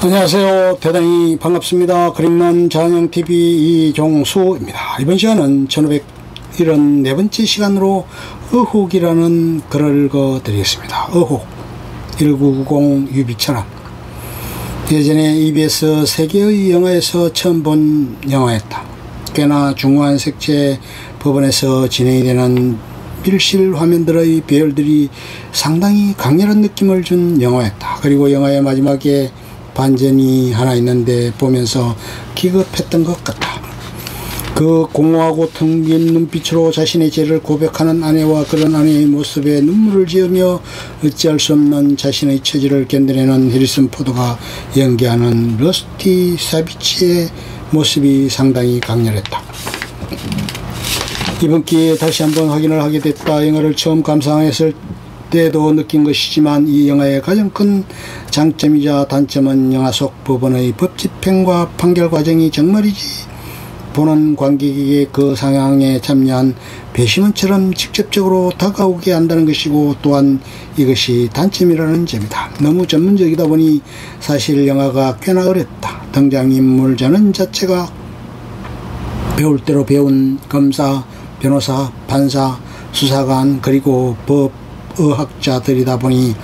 안녕하세요. 대단히 반갑습니다. 그림론 자연형TV 이종수입니다. 이번 시간은 1574번째 시간으로 어혹이라는 글을 읽어드리겠습니다. 어혹 1990 유비천안. 예전에 EBS 세계의 영화에서 처음 본 영화였다. 꽤나 중후한 색채 법원에서 진행이 되는 밀실 화면들의 배열들이 상당히 강렬한 느낌을 준 영화였다. 그리고 영화의 마지막에 반전이 하나 있는데 보면서 기겁했던 것 같다. 그 공허하고 텅 빈 눈빛으로 자신의 죄를 고백하는 아내와 그런 아내의 모습에 눈물을 지으며 어찌할 수 없는 자신의 처지를 견뎌내는 해리슨 포드가 연기하는 러스티 사비치의 모습이 상당히 강렬했다. 이번 기회에 다시 한번 확인을 하게 됐다. 영화를 처음 감상했을 때도 느낀 것이지만 이 영화의 가장 큰 장점이자 단점은 영화 속 법원의 법 집행과 판결 과정이 정말이지 보는 관객에게 그 상황에 참여한 배심원처럼 직접적으로 다가오게 한다는 것이고, 또한 이것이 단점이라는 점이다. 너무 전문적이다 보니 사실 영화가 꽤나 어렵다. 등장인물 전원 자체가 배울 대로 배운 검사, 변호사, 판사, 수사관, 그리고 법의학자들이다 보니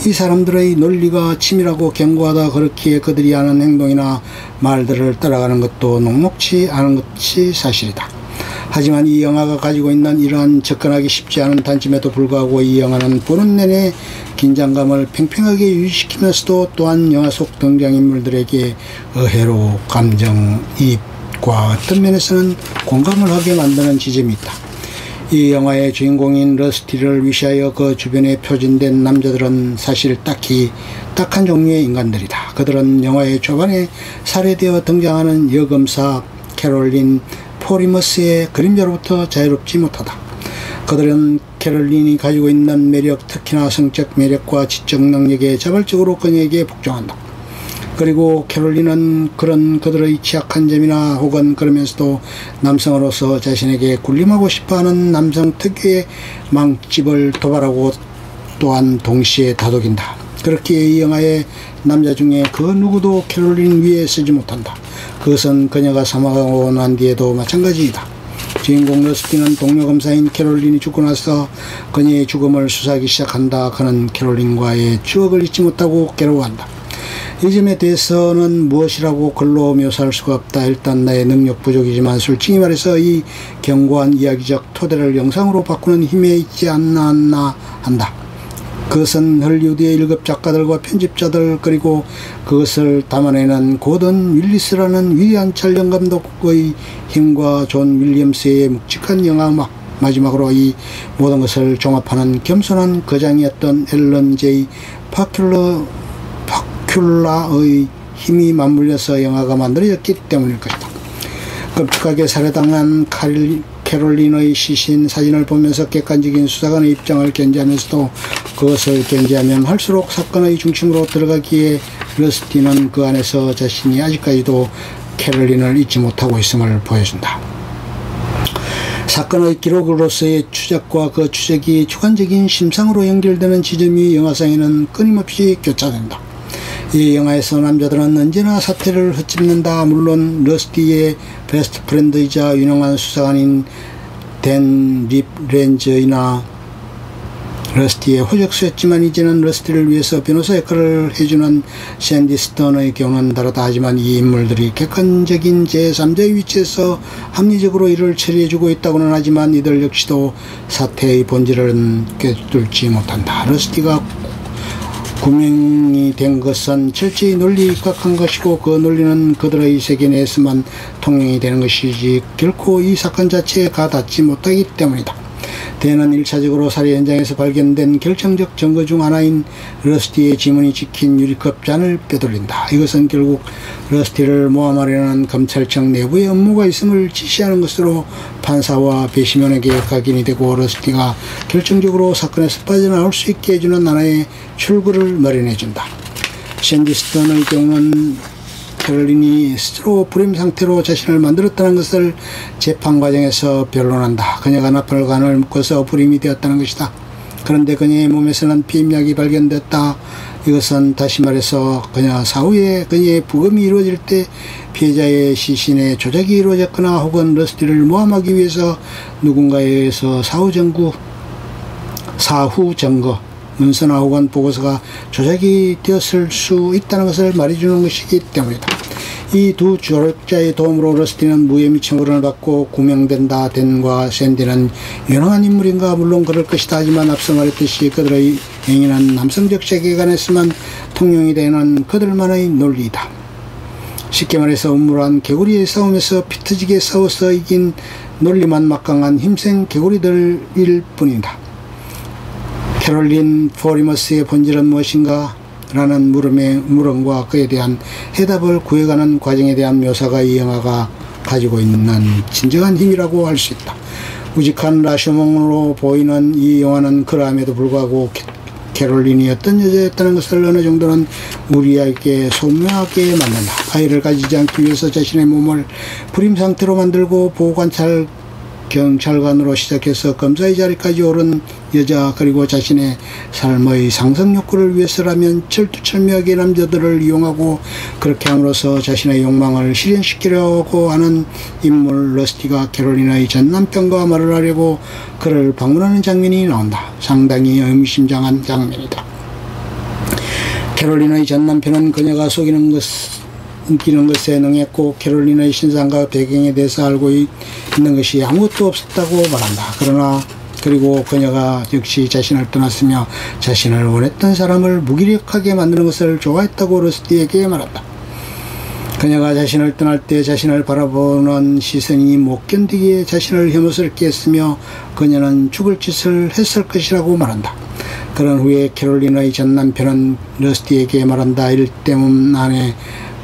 이 사람들의 논리가 치밀하고 견고하다. 그렇기에 그들이 하는 행동이나 말들을 따라가는 것도 녹록치 않은 것이 사실이다. 하지만 이 영화가 가지고 있는 이러한 접근하기 쉽지 않은 단점에도 불구하고 이 영화는 보는 내내 긴장감을 팽팽하게 유지시키면서도 또한 영화 속 등장인물들에게 의외로 감정이입과 어떤 면에서는 공감을 하게 만드는 지점이 있다. 이 영화의 주인공인 러스티를 위시하여 그 주변에 표진된 남자들은 사실 딱한 종류의 인간들이다. 그들은 영화의 초반에 살해되어 등장하는 여검사 캐롤린 포리머스의 그림자로부터 자유롭지 못하다. 그들은 캐롤린이 가지고 있는 매력, 특히나 성적 매력과 지적 능력에 자발적으로 그녀에게 복종한다. 그리고 캐롤린은 그런 그들의 취약한 점이나 혹은 그러면서도 남성으로서 자신에게 군림하고 싶어하는 남성 특유의 망집을 도발하고 또한 동시에 다독인다. 그렇기에 이 영화의 남자 중에 그 누구도 캐롤린 위에 서지 못한다. 그것은 그녀가 사망하고 난 뒤에도 마찬가지이다. 주인공 러스티는 동료 검사인 캐롤린이 죽고 나서 그녀의 죽음을 수사하기 시작한다. 그는 캐롤린과의 추억을 잊지 못하고 괴로워한다. 이 점에 대해서는 무엇이라고 글로 묘사할 수가 없다. 일단 나의 능력 부족이지만 솔직히 말해서 이 견고한 이야기적 토대를 영상으로 바꾸는 힘에 있지 않나 한다. 그것은 헐리우드의 1급 작가들과 편집자들, 그리고 그것을 담아내는 고든 윌리스라는 위대한 촬영 감독의 힘과 존 윌리엄스의 묵직한 영화 마지막으로 이 모든 것을 종합하는 겸손한 거장이었던 앨런 제이 파큘라의 힘이 맞물려서 영화가 만들어졌기 때문일 것이다. 끔찍하게 살해당한 캐롤린의 시신 사진을 보면서 객관적인 수사관의 입장을 견지하면서도 그것을 견지하면 할수록 사건의 중심으로 들어가기에 러스티는 그 안에서 자신이 아직까지도 캐롤린을 잊지 못하고 있음을 보여준다. 사건의 기록으로서의 추적과 그 추적이 주관적인 심상으로 연결되는 지점이 영화상에는 끊임없이 교차된다. 이 영화에서 남자들은 언제나 사태를 헛짚는다. 물론 러스티의 베스트 프렌드이자 유능한 수사관인 댄 립렌저이나 러스티의 호적수였지만 이제는 러스티를 위해서 변호사 역할을 해주는 샌디 스턴의 경우는 다르다. 하지만 이 인물들이 객관적인 제3자의 위치에서 합리적으로 일을 처리해주고 있다고는 하지만 이들 역시도 사태의 본질은 꿰뚫지 못한다. 러스티가 구명이 된 것은 철저히 논리에 입각한 것이고 그 논리는 그들의 세계 내에서만 통용이 되는 것이지 결코 이 사건 자체에 가닿지 못하기 때문이다. 댄은 1차적으로 살해 현장에서 발견된 결정적 증거 중 하나인 러스티의 지문이 찍힌 유리컵 잔을 빼돌린다. 이것은 결국 러스티를 모함하려는 검찰청 내부의 업무가 있음을 지시하는 것으로 판사와 배심원에게 각인이 되고 러스티가 결정적으로 사건에서 빠져나올 수 있게 해주는 하나의 출구를 마련해준다. 샌디 스턴의 경우는 캐롤린이 스스로 불임 상태로 자신을 만들었다는 것을 재판 과정에서 변론한다. 그녀가 나팔관을 묶어서 불임이 되었다는 것이다. 그런데 그녀의 몸에서는 피임약이 발견됐다. 이것은 다시 말해서 그녀 사후에 그녀의 부검이 이루어질 때 피해자의 시신의 조작이 이루어졌거나 혹은 러스티를 모함하기 위해서 누군가에 의해서 사후 증거 문서나 혹은 보고서가 조작이 되었을 수 있다는 것을 말해주는 것이기 때문이다. 이 두 조력자의 도움으로 러스티는 무혐의 처분을 받고 구명된다. 댄과 샌디는 유능한 인물인가? 물론 그럴 것이다. 하지만 앞서 말했듯이 그들의 행위는 남성적 세계관에서만 통용이 되는 그들만의 논리이다. 쉽게 말해서 음울한 개구리의 싸움에서 피터지게 싸워서 이긴 논리만 막강한 힘센 개구리들일 뿐이다. 캐롤린 포리머스의 본질은 무엇인가? 라는 물음과 그에 대한 해답을 구해가는 과정에 대한 묘사가 이 영화가 가지고 있는 진정한 힘이라고 할 수 있다. 우직한 라쇼몽으로 보이는 이 영화는 그럼에도 불구하고 캐롤린이 어떤 여자였다는 것을 어느 정도는 우리에게 소명하게 만든다. 아이를 가지지 않기 위해서 자신의 몸을 불임 상태로 만들고 경찰관으로 시작해서 검사의 자리까지 오른 여자, 그리고 자신의 삶의 상승 욕구를 위해서라면 철두철미하게 남자들을 이용하고 그렇게 함으로써 자신의 욕망을 실현시키려고 하는 인물 러스티가 캐롤린의 전 남편과 말을 하려고 그를 방문하는 장면이 나온다. 상당히 의미심장한 장면이다. 캐롤린의 전 남편은 그녀가 속이는 것에 능했고 캐롤린의 신상과 배경에 대해서 알고 있는 것이 아무것도 없었다고 말한다. 그리고 그녀가 역시 자신을 떠났으며 자신을 원했던 사람을 무기력하게 만드는 것을 좋아했다고 러스티에게 말한다. 그녀가 자신을 떠날 때 자신을 바라보는 시선이 못 견디기에 자신을 혐오스럽게 했으며 그녀는 죽을 짓을 했을 것이라고 말한다. 그런 후에 캐롤린의 전 남편은 러스티에게 말한다. 일 때문 안에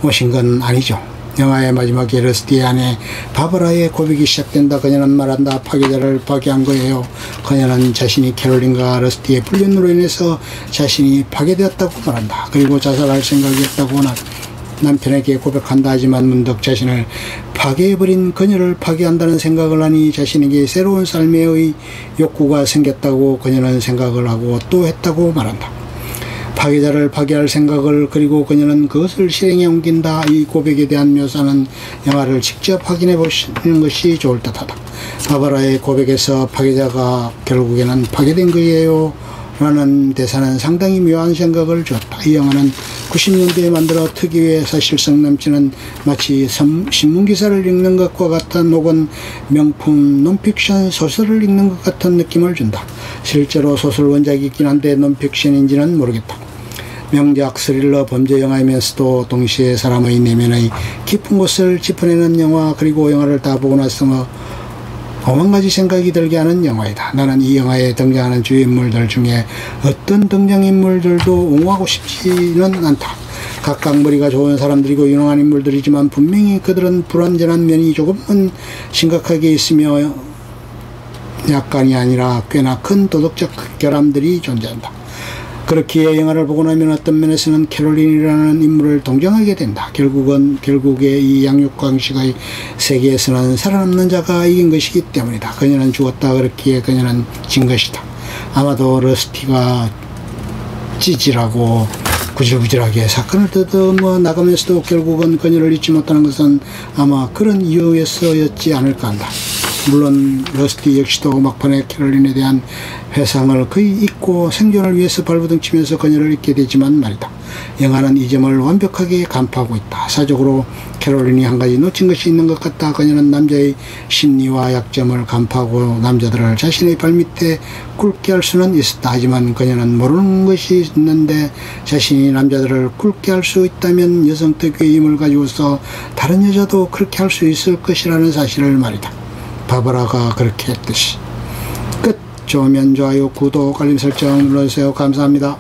오신 건 아니죠. 영화의 마지막에 러스티의 아내 바버라의 고백이 시작된다. 그녀는 말한다. 파괴자를 파괴한 거예요. 그녀는 자신이 캐롤린과 러스티의 불륜으로 인해서 자신이 파괴되었다고 말한다. 그리고 자살할 생각이었다고 남편에게 고백한다. 하지만 문득 자신을 파괴해버린 그녀를 파괴한다는 생각을 하니 자신에게 새로운 삶의 욕구가 생겼다고 그녀는 생각을 하고 또 했다고 말한다. 파괴자를 파괴할 생각을, 그리고 그녀는 그것을 실행에 옮긴다. 이 고백에 대한 묘사는 영화를 직접 확인해 보시는 것이 좋을 듯하다. 바바라의 고백에서 파괴자가 결국에는 파괴된 거예요 라는 대사는 상당히 묘한 생각을 주었다. 이 영화는 90년대에 만들어 특유의 사실성 넘치는 마치 신문기사를 읽는 것과 같은 혹은 명품 논픽션 소설을 읽는 것 같은 느낌을 준다. 실제로 소설 원작이 있긴 한데 논픽션인지는 모르겠다. 명작 스릴러 범죄 영화이면서도 동시에 사람의 내면의 깊은 곳을 짚어내는 영화, 그리고 영화를 다 보고 나서 오만 가지 생각이 들게 하는 영화이다. 나는 이 영화에 등장하는 주요 인물들 중에 어떤 등장인물들도 옹호하고 싶지는 않다. 각각 머리가 좋은 사람들이고 유능한 인물들이지만 분명히 그들은 불완전한 면이 조금은 심각하게 있으며 약간이 아니라 꽤나 큰 도덕적 결함들이 존재한다. 그렇기에 영화를 보고 나면 어떤 면에서는 캐롤린이라는 인물을 동정하게 된다. 결국에 이 양육강식의 세계에서는 살아남는 자가 이긴 것이기 때문이다. 그녀는 죽었다. 그렇기에 그녀는 진 것이다. 아마도 러스티가 찌질하고 구질구질하게 사건을 더듬어 나가면서도 결국은 그녀를 잊지 못하는 것은 아마 그런 이유에서였지 않을까 한다. 물론 러스티 역시도 막판에 캐롤린에 대한 회상을 거의 잊고 생존을 위해서 발버둥치면서 그녀를 잊게 되지만 말이다. 영화는 이 점을 완벽하게 간파하고 있다. 사적으로 캐롤린이 한 가지 놓친 것이 있는 것 같다. 그녀는 남자의 심리와 약점을 간파하고 남자들을 자신의 발밑에 꿇게 할 수는 있었다. 하지만 그녀는 모르는 것이 있는데 자신이 남자들을 꿇게 할 수 있다면 여성 특유의 힘을 가지고서 다른 여자도 그렇게 할 수 있을 것이라는 사실을 말이다. 바바라가 그렇게 했듯이. 끝. 좋으면 좋아요, 구독, 알림 설정 눌러주세요. 감사합니다.